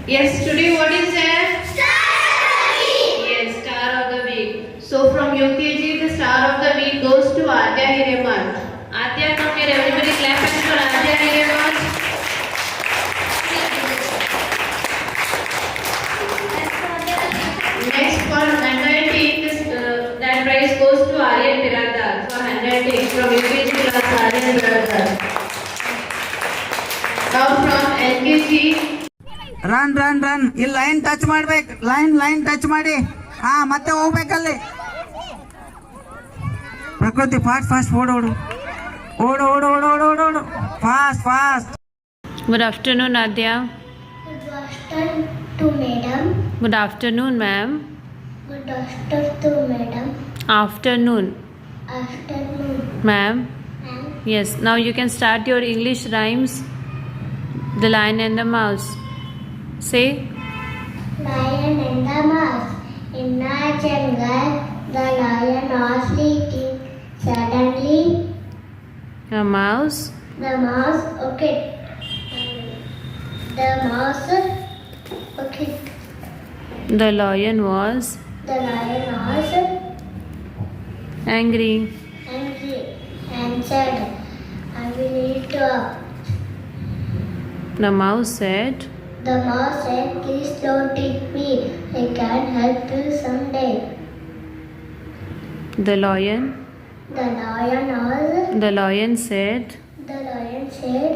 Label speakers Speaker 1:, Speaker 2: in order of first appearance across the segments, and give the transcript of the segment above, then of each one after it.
Speaker 1: Yes, today what is there? Star of the week. Yes, star of the week. So from UKG, the star of the week goes to Adya Hireman. Adya, come here. Everybody clap hands for Adya Hireman. Next for 100 that prize goes to Aryan Biradar for 100 from UKG class Aryan Biradar. Now from LKG.
Speaker 2: Run run run ಇಲ್ಲಿ line touch ಮಾಡ್ಬೇಕು. Line touch ಮಾಡಿ ಮತ್ತೆ ಹೋಗ್ಬೇಕಲ್ಲಿ. ಪ್ರಕೃತಿ fast ಓಡು fast.
Speaker 1: Good afternoon, Adya.
Speaker 3: Good afternoon to madam.
Speaker 1: Good afternoon, ma'am.
Speaker 3: Good afternoon to madam.
Speaker 1: Afternoon,
Speaker 3: Afternoon,
Speaker 1: ma'am.
Speaker 3: ma'am.
Speaker 1: Yes, now you can start your English rhymes. The Lion and the Mouse. Say.
Speaker 3: Lion and the mouse. In a jungle, the lion was sleeping. Suddenly,
Speaker 1: A mouse.
Speaker 3: the mouse okay. The mouse okay.
Speaker 1: The lion was
Speaker 3: The lion was
Speaker 1: angry.
Speaker 3: angry and said, "I will eat up."
Speaker 1: The mouse said,
Speaker 3: The mouse said, "Please don't eat me. I can help you someday."
Speaker 1: The lion.
Speaker 3: The lion said,
Speaker 1: The lion said,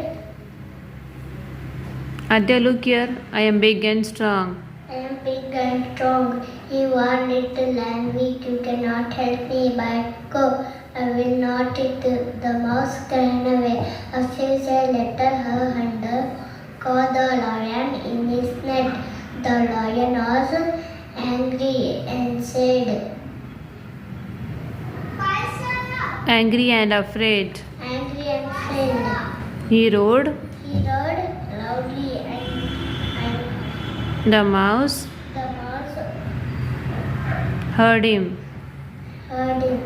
Speaker 3: "Adya,
Speaker 1: look here. I am big and strong.
Speaker 3: I am big and strong. You are little and weak. You cannot help me, but go. I will not eat you." The mouse ran away. As he said, let her hunter caught the lion in his net. The lion was angry and said,
Speaker 1: Angry and afraid.
Speaker 3: angry and said,
Speaker 1: He roared.
Speaker 3: He roared loudly and
Speaker 1: The mouse
Speaker 3: the mouse
Speaker 1: heard him.
Speaker 3: heard him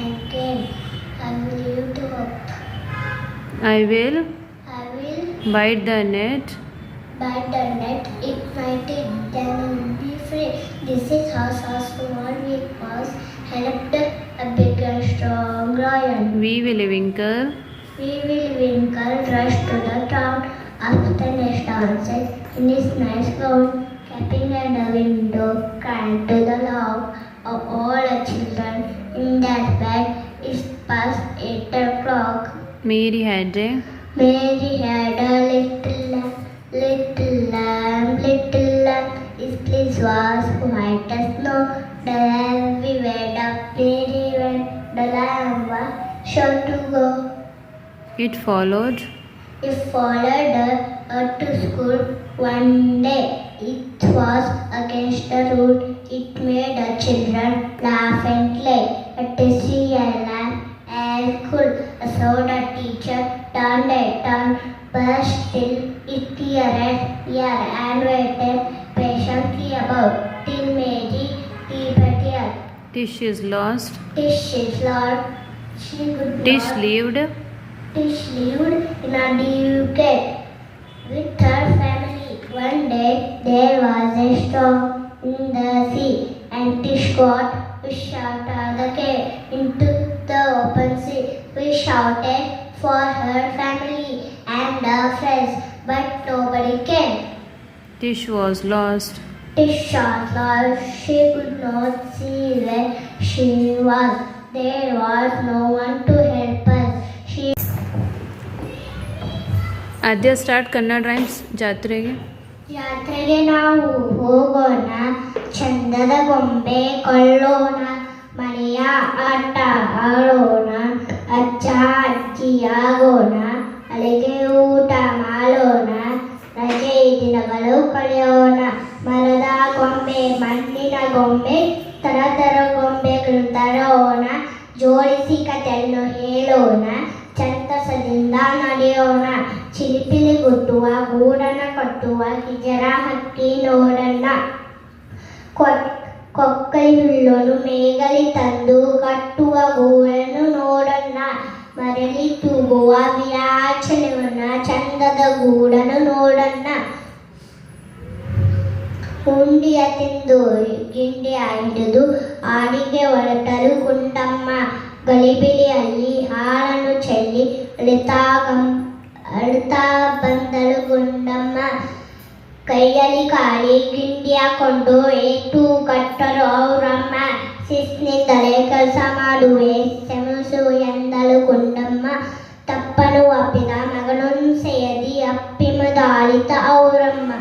Speaker 3: and came. "I will eat you up.
Speaker 1: I will
Speaker 3: I will
Speaker 1: bite the net.
Speaker 3: bite the net, eat my teeth, then I will be free." This is how a small weak mouse helped a big and strong lion.
Speaker 1: We will winkle.
Speaker 3: We will winkle rushed to the town after the next danced in his nice gown, capping at the window, crying to the love of all the children in that bed. It's past 8 o'clock.
Speaker 1: Mary had a
Speaker 3: Mary had a little lamb. His fleece was white as snow. The lamb we went up, Mary went. The lamb was sure to go.
Speaker 1: It followed.
Speaker 3: It followed her to school one day. It was against the rule. It made the children laugh and play. To see a lamb and cool. So the teacher turned but still it eared and waited patiently about till Mary peeped here.
Speaker 1: Tish is lost.
Speaker 3: Tish is lost. She could
Speaker 1: Tish
Speaker 3: not.
Speaker 1: lived.
Speaker 3: Tish lived in a ducat with her family. One day there was a storm in the sea, and Tish got pushed out of the cave into the open sea. We shouted for her family and her friends, but nobody came.
Speaker 1: Tish was lost.
Speaker 3: Tish was lost. She could not see where she was. There was no one to help us. She
Speaker 1: Adya, start Kannada rhymes. ಜಾತ್ರೆಗೆ.
Speaker 3: ಜಾತ್ರೆಗೆ ನಾವು ಹೋಗೋಣ, ಚಂದದ ಗೊಂಬೆ ಕೊಳ್ಳೋಣ, ಮಳೆಯ ಆಟ ಆಡೋಣ, ಅಜ್ಜ ಅಜ್ಜಿಯಾಗೋಣ, ಅಲ್ಲಿಗೆ ಊಟ ಮಾಡೋಣ, ರಜೆ ದಿನಗಳು ಕಳೆಯೋಣ. ಮರದ ಗೊಂಬೆ ಮಣ್ಣಿನ ಗೊಂಬೆ ತರ ಗೊಂಬೆಗಳು ತರೋಣ, ಜೋಡಿಸಿ ಕಥೆಯನ್ನು ಹೇಳೋಣ, ಸಂತಸದಿಂದ ನಡೆಯೋಣ. ಚಿಲಿಪಿಲಿ ಗುಟ್ಟುವ ಗೂಡನ ಕಟ್ಟುವ ಹಿಜರ ಹಕ್ಕಿ ನೋಡೋಣ. ಕೊಕ್ಕಲಿ ಹುಲ್ಲನ್ನು ಮೇಗಲಿ ತಂದು ಕಟ್ಟುವ ಗೂಡನ್ನು ನೋಡೋಣ. ಮರಳಿ ತೂಗುವ ವಿರಾಚನವನ್ನ ಚಂದದ ಗೂಡನ್ನು ನೋಡೋಣ. ಹುಂಡಿಯ ತಿಂದು ಗಿಂಡಿಯ ಹಿಡಿದು ಆಡಿಗೆ ಹೊರಟರು ಗುಂಡಮ್ಮ. ಗಲಿಬಿಲಿಯಲ್ಲಿ ಹಾಲನ್ನು ಚೆಲ್ಲಿ ಅಳುತ್ತಾ ಬಂದಳು ಗುಂಡಮ್ಮ. ಕೈಯಲ್ಲಿ ಕಾಳಿ ಗಿಂಡಿಯ ಕೊಂಡು ಏಟು ಕಟ್ಟರು ಅವರಮ್ಮ. ಶಿಸ್ನಿಂದಲೇ ಕೆಲಸ ಮಾಡುವೆ ಕ್ಷಮಿಸು ಎಂದಳು ಗುಂಡಮ್ಮ. ತಪ್ಪನು ಅಪ್ಪಿದ ಮಗನೊಂಸೆಯದಿ ಅಪ್ಪಿ ಮುದಾಳಿತ ಅವರಮ್ಮ.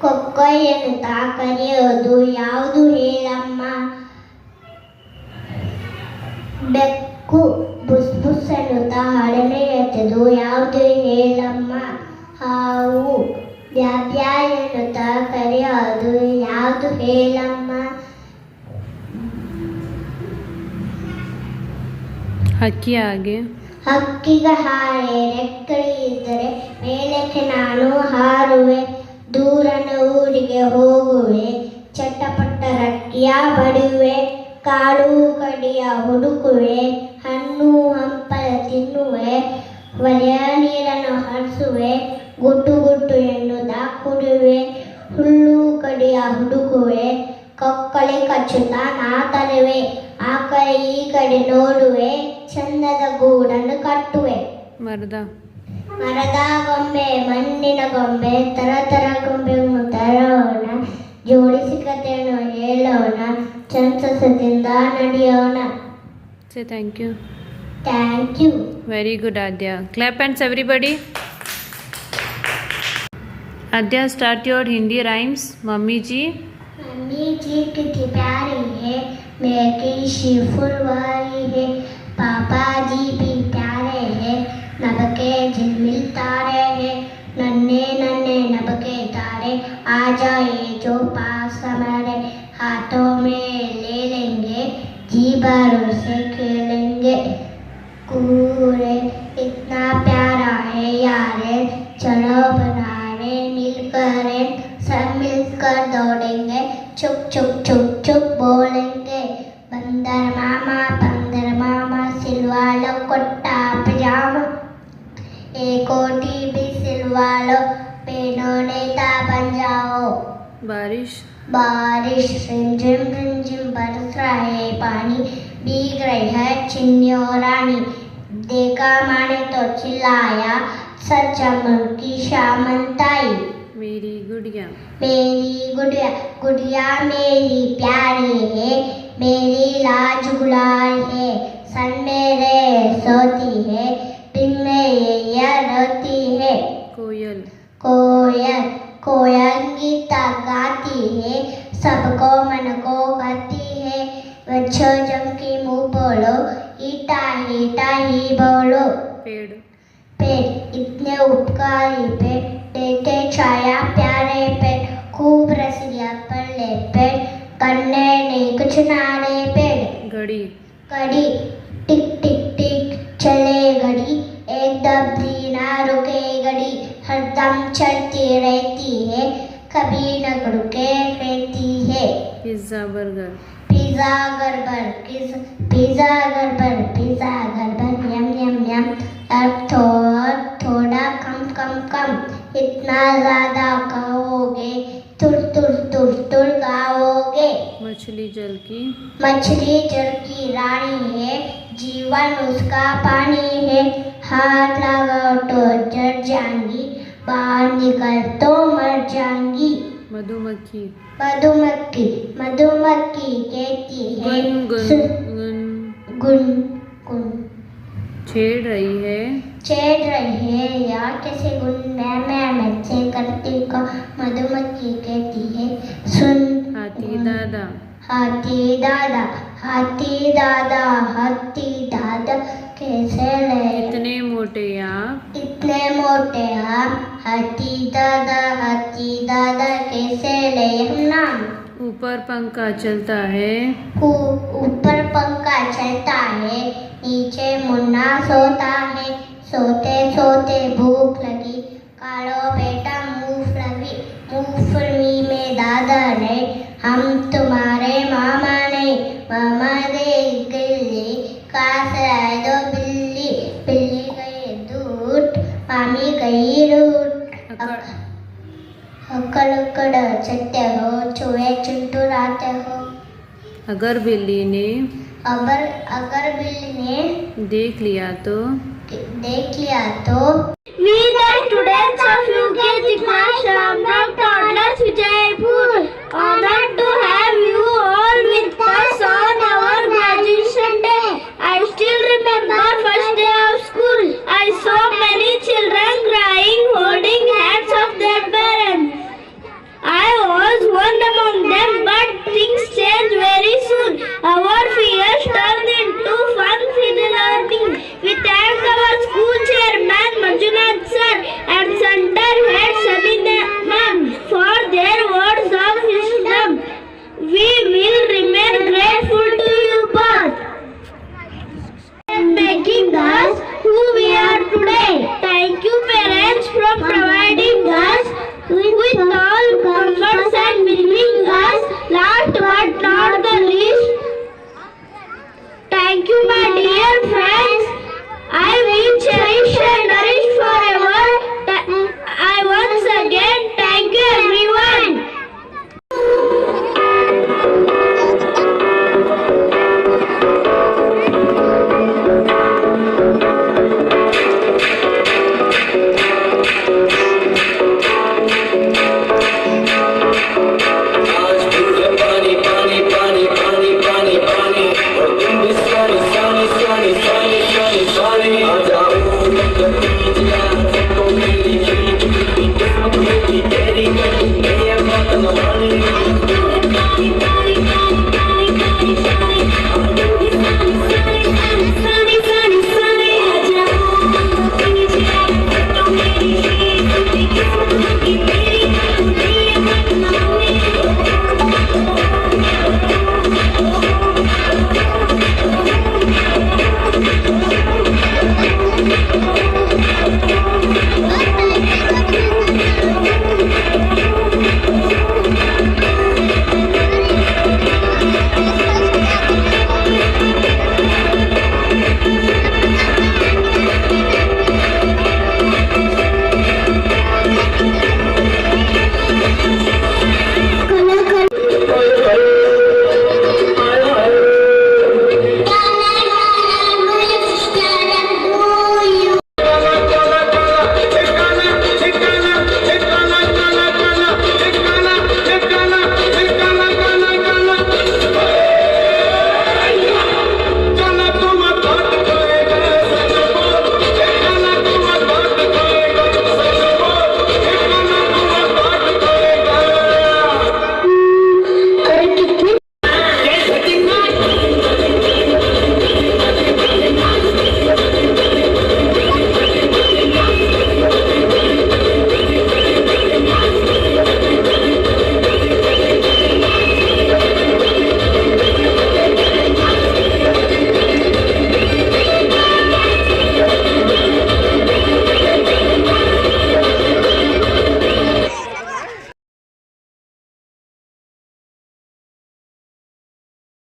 Speaker 3: ಕೊಕ್ಕೊ ಎನ್ನುತ್ತಾ ಕರೆಯೋದು ಯಾವುದು ಹೇಳಮ್ಮ. ಬೆಕ್ಕು ಬುಸ್ ಬುಸ್ ಎನ್ನುತ್ತಾ ಹಳನೆ ಎತ್ತದು ಯಾವುದು ಹೇಳಮ್ಮ. ಹಾವು ಬ್ಯಾ ಬ್ಯಾ ಎನ್ನುತ್ತಾ ಕರೆಯೋದು ಯಾವುದು ಹೇಳಮ್ಮ. ಹಕ್ಕಿಗೆ ಹಾರೆ ರೆಕ್ಕಳಿದ್ದರೆ ಮೇಲಕ್ಕೆ ನಾನು ಹಾರುವೆ. ದೂರನ ಊರಿಗೆ ಹೋಗುವೆ ಚಟ್ಟಪಟ್ಟ ರಕ್ಕಿಯ ಬಡಿಯುವೆ. ಕಾಳು ಕಡಿಯ ಹುಡುಕುವೆ ಹಣ್ಣು ಹಂಪಲ ತಿನ್ನುವೆ. ಒಲೆಯ ನೀರನ್ನು ಹರಿಸುವೆ ಗುಟ್ಟು ಗುಟ್ಟು ಎನ್ನುತ್ತ ಕುಡಿಯುವೆ. ಹುಲ್ಲು ಕಡಿಯ ಹುಡುಕುವೆ ಕೊಕ್ಕಳಿ ಕಚ್ಚುತ್ತಾ ನಾ ತರುವೆ. ಆ ಕಡೆ ಈ ಕಡೆ ನೋಡುವೆ ಚಂದದ ಗೂಡನ್ನು ಕಟ್ಟುವೆ. ಮರದ ಗೊಂಬೆ ಮಣ್ಣಿನ ಗೊಂಬೆ ತರ ಗೊಂಬೆ ತರೋಣ. ಜೋಡಿಸಿ ಕಥೆಯನ್ನು ಹೇಳೋಣ ಸಂತಸದಿಂದ ನಡೆಯೋಣ.
Speaker 1: Thank you.
Speaker 3: Thank you.
Speaker 1: Very good, Adya. Clap hands, everybody. Adya, start your Hindi rhymes. Mummy ji.
Speaker 3: Mummy ji कितनी प्यारी है, मेरी शी फुलवारी है. पापा जी भी प्यारे हैं, नभ के झिलमिल तारे हैं. नन्हे नन्हे नभ के तारे आ जाए जो पास हमारे. हाथों में ले लेंगे जी भरों से खेलेंगे. कूरे इतना प्यारा है यारे, चलो बनाए मिलकर सब मिलकर दौड़ेंगे. चुप चुप चुप चुप बोलेंगे. बंदर मामा सिलवा लो कुर्ता पजामा. एक कोटी भी सिलवा लो पेनों नेता बन जाओ.
Speaker 1: बारिश रिमझिम बरस रहा है पानी. भीग रही है चिन्नी और रानी. देखा माने तो चिल्लाया सच्चा मन की शामंताई. मेरी गुड़िया
Speaker 3: गुड़िया मेरी प्यारी है, मेरी लाज गुलाल है. सन मेरे सोती है, दिन में ये रोती है. कोयल गीता गाती है, सबको मन को गाती है. बच्चों जम की मुँह बोलो, ईटा ही बोलो. पेड़ इतने उपकारी पेड़, देते छाया प्यारे पेड़. खूब रसिया पल्ले पेड़, करने नहीं कुछ नारे पेड़. घड़ी टिक टिक टिक चले घड़ी, एकदम भी ना रुके घड़ी. हरदम चलती रहती है, कभी न रुके रहती है. पिज्जा बर्गर यम यम यम. अब थोड़ा कम इतना ज्यादा खाओगे तुर गाओगे.
Speaker 1: मछली जल की
Speaker 3: रानी है, जीवन उसका पानी है. हाथ लगाओ तो जड़ जाएंगी, बाहर निकल तो मर जाएंगी.
Speaker 1: मधुमक्खी
Speaker 3: कहती है गुन
Speaker 1: छेड़ रही है
Speaker 3: या कैसे गुन मैं से करती को. मधुमक्खी कहती है सुन. हाथी दादा कैसे ले
Speaker 1: इतने मोटे आप.
Speaker 3: हाथी दादा कैसे ले हम नाम.
Speaker 1: ऊपर पंखा चलता है,
Speaker 3: नीचे मुन्ना सोता है. सोते भूख लगी, कालो बेटा मूंगफली में दादा ने. हम तुम्हारे मामा नहीं, मामा दे गिल्ली कास दो बिल्ली गई दूध, मामी गई रूट. अक्कड़ चलते हो, चूहे चिंटू लाते हो।
Speaker 1: अगर बिल्ली ने
Speaker 3: अगर बिल्ली ने
Speaker 1: देख लिया तो
Speaker 3: We the students of UKG class Ramram Toddlers Vijaypur honored to have you all with us on our graduation day. I still remember first day of school. I saw many children crying, holding hands of their parents. I was one among them, but things changed very soon. Our fears turned into fun in learning. We thank our school chairman Manjunath sir and center head Sabina ma'am for their words of wisdom. We will remain grateful to you both, making us who we are today. Thank you parents for providing us with all comforts and bringing us last but not the least. Thank you my dear friends.